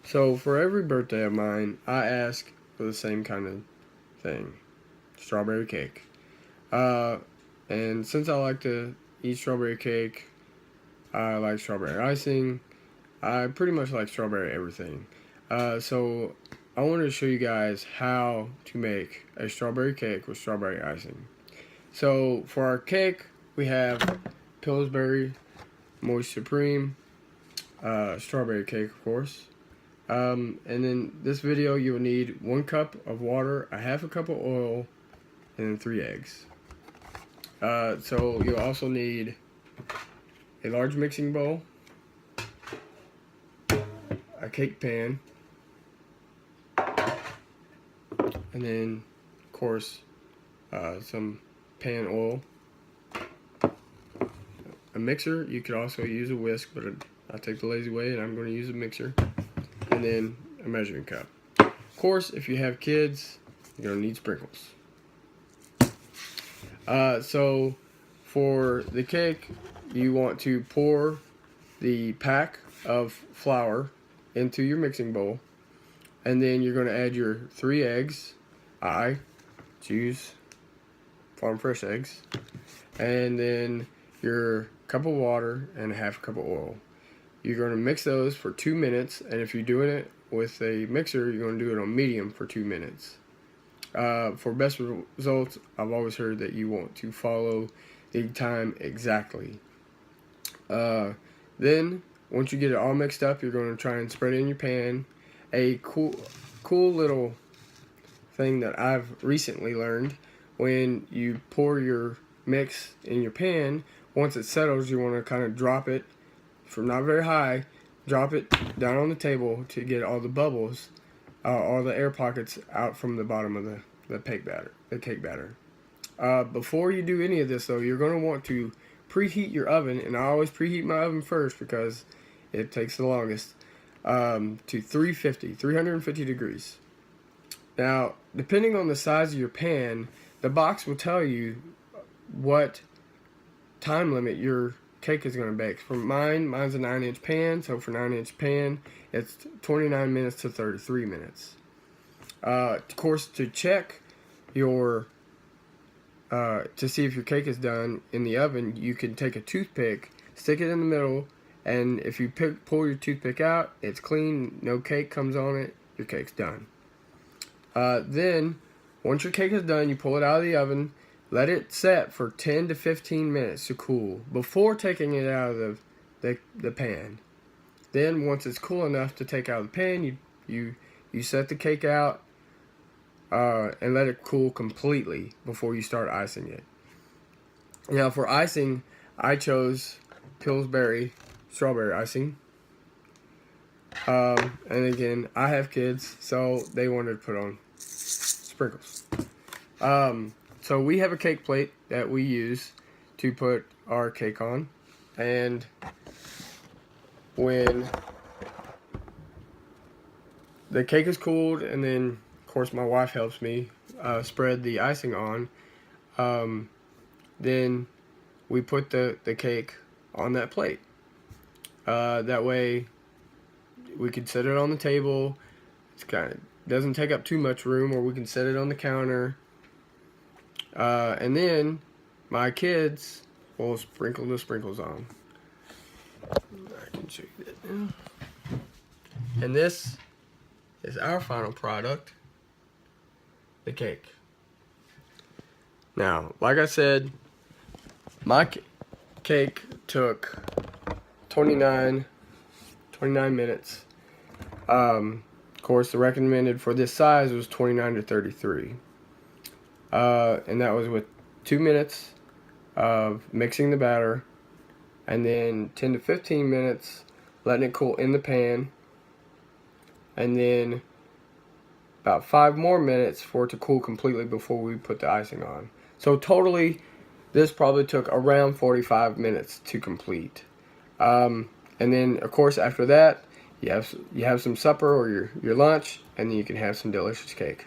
So for every birthday of mine, I ask for the same kind of thing, strawberry cake. And since I like to eat strawberry cake, I like strawberry icing. I pretty much like strawberry everything. So I wanted to show you guys how to make a strawberry cake with strawberry icing. So for our cake, we have Pillsbury Moist Supreme strawberry cake, of course. And in this video, you will need 1 cup of water, a half a cup of oil, and then 3 eggs. So you'll also need a large mixing bowl, a cake pan, and then, of course, some pan oil, a mixer. You could also use a whisk, but I take the lazy way and I'm going to use a mixer, and then a measuring cup. Of course, if you have kids, you're going to need sprinkles. So for the cake, you want to pour the pack of flour into your mixing bowl, and then you're going to add your 3 eggs. I choose farm fresh eggs, and then your cup of water and a half a cup of oil. You're going to mix those for 2 minutes, and if you're doing it with a mixer, you're going to do it on medium for 2 minutes. For best results, I've always heard that you want to follow the time exactly. Then, once you get it all mixed up, you're going to try and spread it in your pan. A cool little thing that I've recently learned: when you pour your mix in your pan, once it settles, you want to kind of drop it from not very high, drop it down on the table to get all the bubbles, all the air pockets out from the bottom of the cake batter. Before you do any of this, though, you're going to want to preheat your oven, and I always preheat my oven first because it takes the longest, to 350 degrees. Now, depending on the size of your pan, the box will tell you what time limit your cake is going to bake. For mine's a 9-inch pan, so for 9-inch pan, it's 29 minutes to 33 minutes. Of course, to check your to see if your cake is done in the oven, you can take a toothpick, stick it in the middle, and if you pull your toothpick out, it's clean, no cake comes on it, your cake's done. Then, once your cake is done, you pull it out of the oven, let it set for 10 to 15 minutes to cool before taking it out of the pan. Then, once it's cool enough to take out of the pan, you set the cake out and let it cool completely before you start icing it. Now, for icing, I chose Pillsbury strawberry icing. And again, I have kids, so they wanted to put on sprinkles. So we have a cake plate that we use to put our cake on, and when the cake is cooled, and then of course my wife helps me spread the icing on, then we put the cake on that plate. That way we can set it on the table. It's doesn't take up too much room, or we can set it on the counter. And then my kids will sprinkle the sprinkles on. I can show you that now. And this is our final product, the cake. Now, like I said, my cake took 29 minutes. Of course, the recommended for this size was 29 to 33. And that was with 2 minutes of mixing the batter, and then 10 to 15 minutes letting it cool in the pan, and then about 5 more minutes for it to cool completely before we put the icing on. So totally, this probably took around 45 minutes to complete. And then, of course, after that, you have some supper or your lunch, and then you can have some delicious cake.